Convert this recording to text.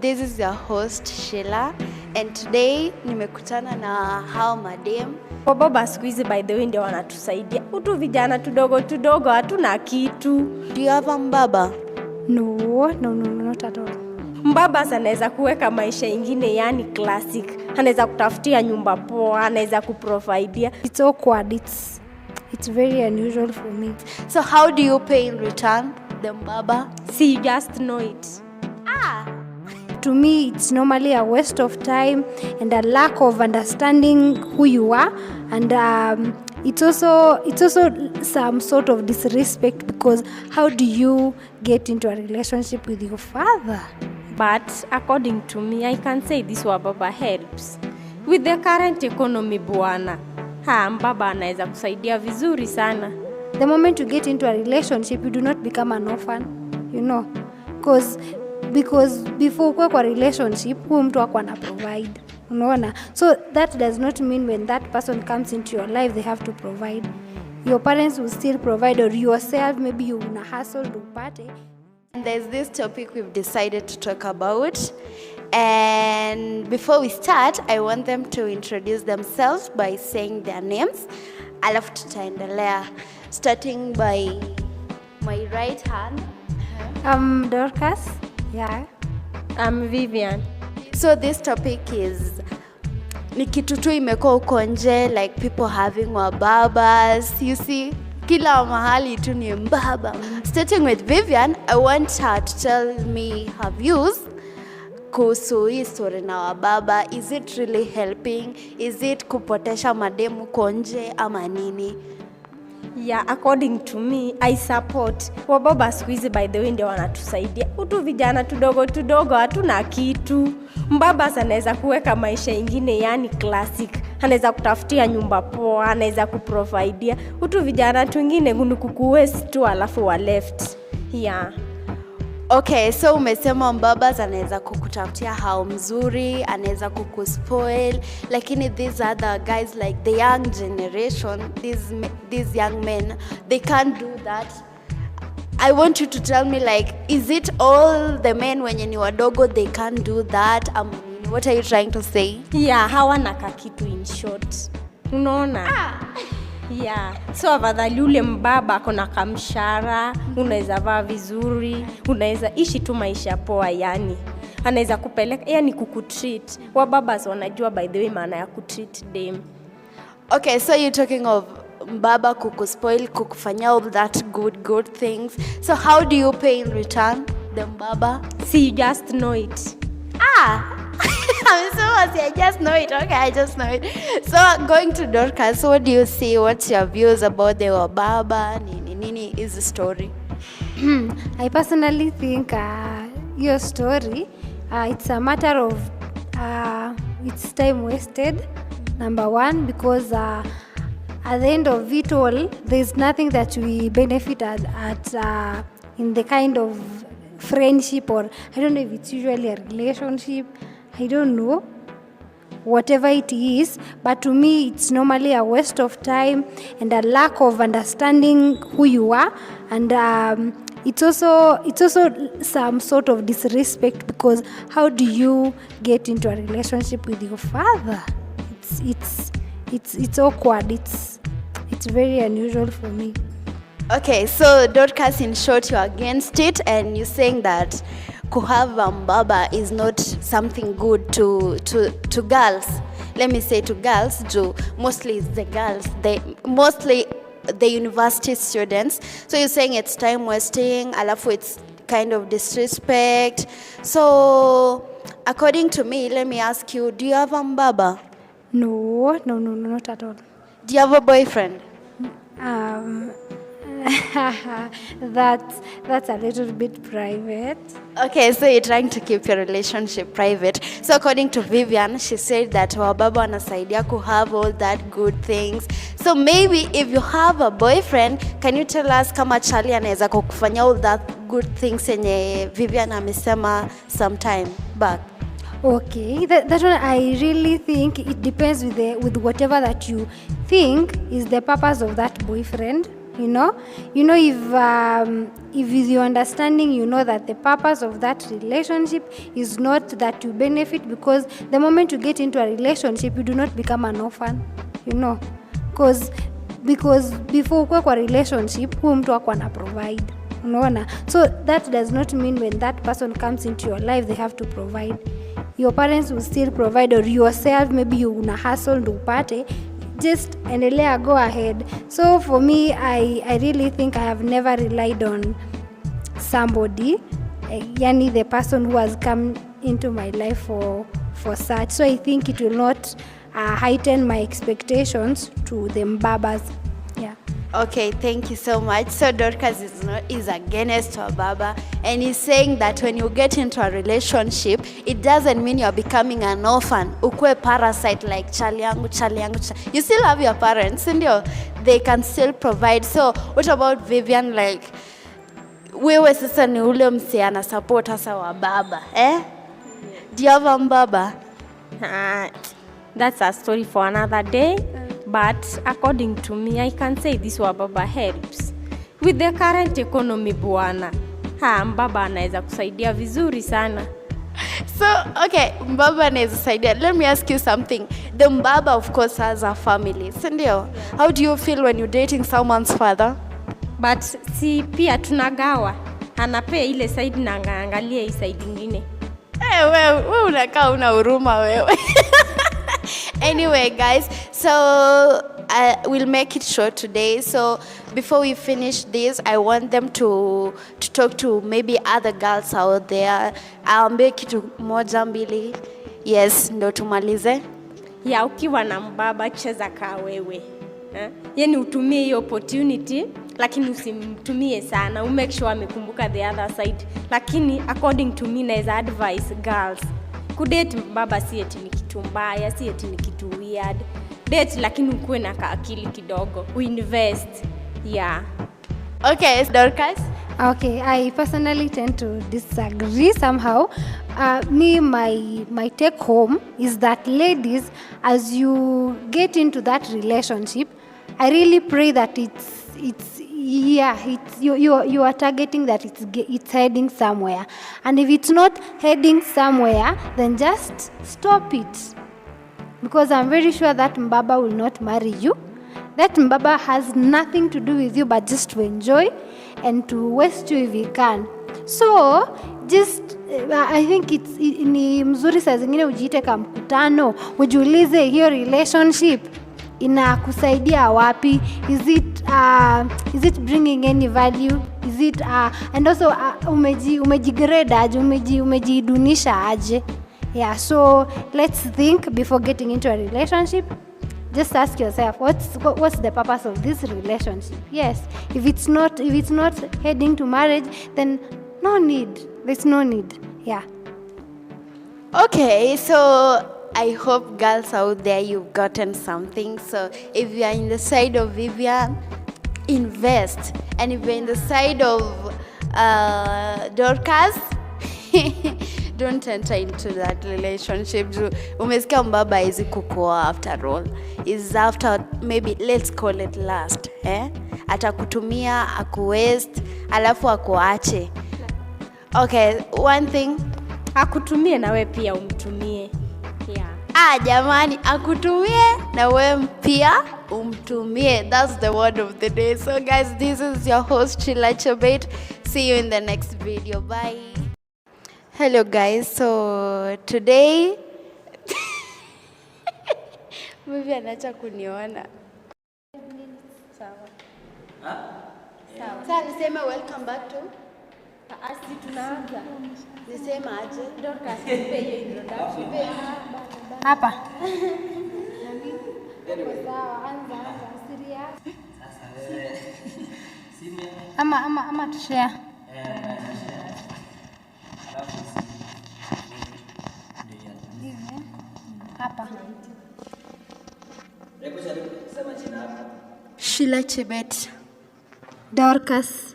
This is your host Sheila, and today nimekutana na hao madem. WABABAS siku hizi by the way ndio wanatusaidia. Utu vijana tudogo hatuna kitu. Do you have a mbaba? No, not at all. Mbabas anaweza kuweka maisha ingine yani classic. Anaweza kutafutia nyumba poa, anaweza kuprovidea. It's awkward. It's very unusual for me. So how do you pay in return the mbaba? See, you just know it. To me, it's normally a waste of time and a lack of understanding who you are, and it's also some sort of disrespect, because how do you get into a relationship with your father? But according to me, I can say this WABABA helps. With the current economy bwana, mbaba anaweza kusaidia vizuri sana. The moment you get into a relationship, you do not become an orphan, because before kwa relationship huyu mtu wako ana provide, unaona. So that does not mean when that person comes into your life they have to provide. Your parents will still provide, or yourself, maybe you una hustle to party. And there's this topic we've decided to talk about, and before we start I want them to introduce themselves by saying their names, alafu tutaendelea, starting by my right hand. Dorcas. Yeah. I'm Vivian. So this topic is ni kitu tu imekuwa uko nje, like people having wababas, you see, kila mahali tu ni mbaba. Starting with Vivian, I want her to tell me her views kuhusu hii story na wababa. Is it really helping? Is it kupotesha mademu uko nje ama nini? Yeah, according to me, I support. WABABAS siku hizi by the way ndio wanatusaidia. Utu vijana tudogo hatuna kitu. Mbabas anaweza kuweka maisha ingine yani classic. Anaweza kutafutia nyumba poa, anaweza kuprovidea. Utu vijana twingine kukuwezi tu alafu wa left. Yeah. Okay, so umesema mbabas anaweza kukutafutia hao mzuri, anaweza kukuspoil, lakini these other guys like the young generation, these young men, they can't do that. I want you to tell me, like, is it all the men wenye ni wadogo they can't do that? What are you trying to say? Yeah, hawana kakitu in short. Unaona? Yeah. So afadhali ule mbaba akona kamshara, unaweza vaa vizuri, unaweza ishi tu maisha poa yani. Anaweza kupeleka yani kukutreat. WABABAS wanajua by the way maana ya kutreat them. Okay, so you're talking of mbaba kukuspoil, kukufanya all that good things. So how do you pay in return the mbaba? See, you just know it. I'm so happy. I just know it. Okay, I just know it. So going to Dorcas, what do you see? What's your views about the wababa? Nini is the story? I personally think your story, it's a matter of it's time wasted, number one, because at the end of it all, there's nothing that we benefit at in the kind of friendship, or I don't know if it's usually a relationship, I don't know, whatever it is, but to me it's normally a waste of time and a lack of understanding who you are, and it's also some sort of disrespect, because how do you get into a relationship with your father? It's awkward. It's very unusual for me. Okay, so Dorcas, in short, you're against it, and you're saying that kuhava mbaba is not something good to girls. Let me say to girls, mostly it's the girls, mostly the university students. So you're saying it's time wasting, alafu it's kind of disrespect. So according to me, let me ask you, do you have a mbaba? No, not at all. Do you have a boyfriend? That's a little bit private. Okay, so you're trying to keep your relationship private. So according to Vivian, she said that wababa wanasaidia ku have all that good things. So maybe if you have a boyfriend, can you tell us kama Charlie anaweza kukufanya all that good things yenye Vivian amesema sometime back? Okay, that one I really think it depends with whatever that you think is the purpose of that boyfriend. you know if with your understanding you know that the purpose of that relationship is not that you benefit, because the moment you get into a relationship you do not become an orphan, you know, because before ukwe kwa relationship huyu mtu wako ana provide, unaona. So that does not mean when that person comes into your life they have to provide. Your parents will still provide, or yourself maybe you una hustle ndo upate, just endelea, go ahead. So for me, I really think I have never relied on somebody, yani the person who has come into my life for such. So I think it will not heighten my expectations to the Mbabas. Yeah. Okay, thank you so much. So Dorcas is against Wababa, and he's saying that when you get into a relationship, it doesn't mean you're becoming an orphan, ukwe parasite like chali yangu. You still have your parents, and they can still provide. So what about Vivian? Like, wewe sasa ni ule mse ana support hasa Wababa, eh? Do you have a Mbaba? That's a story for another day. But according to me, I can say this Wababa helps. With the current economy bwana, Mbaba anaweza kusaidia vizuri sana. So, okay, Mbaba anaweza kusaidia. Let me ask you something. The Mbaba, of course, has a family. Sindio? How do you feel when you're dating someone's father? But si pia tunagawa. Anapea ile side na angalia hii side nyingine. Wewe unakaa una huruma wewe. Anyway, guys, so we'll make it short today. So before we finish this, I want them to talk to maybe other girls out there. Aambie kitu moja mbili. Yes, ndo tumalize. Ya ukiwa na Mbaba cheza kaa wewe. Yani utumie hiyo opportunity, lakini usimtumie sana. Make sure amekumbuka the other side. Lakini according to me, naweza advise girls, kudate Mbaba si eti ni kitu mbaya, si eti ni kitu weird. Date lakini ukuwe na akili kidogo. Uinvest. Yeah. Okay, Dorcas? Okay, I personally tend to disagree somehow. My take home is that ladies, as you get into that relationship, I really pray that you are targeting that it's heading somewhere, and if it's not heading somewhere, then just stop it, because I'm very sure that Mbaba will not marry you. That Mbaba has nothing to do with you but just to enjoy and to waste you if he can. So just I think ni mzuri saa zingine ujiite kama mkutano, ujiulize hiyo relationship inakusaidia wapi? Is it bringing any value? Is it and also umejigrade aje, umejidunisha aje? Yeah, so let's think before getting into a relationship. Just ask yourself, what's the purpose of this relationship? Yes, if it's not heading to marriage, then no need. There's no need. Yeah. Okay, so I hope girls out there you've gotten something. So if you are in the side of Vivian, invest, and if you're in the side of Dorcas, don't enter into that relationship. Umesikia Mbaba hizi kukoa after all. Is after maybe let's call it last. Atakutumia, akuwaste, alafu akuache. Okay, one thing. Akutumie na we pia umtumie. Yeah. Jamani, akutumie na we pia umtumie. That's the word of the day. So guys, this is your host Chila Chobet. See you in the next video. Bye. Hello guys, so today Vivi anacha kuniona. Sawa, niseme welcome back to Asi tunaanza. Nisema aje? Dorcas nipe introduction. Hapa. Sawa, anza serious. Ama tushare. Hapa. Sheila Chebet. Dorcas.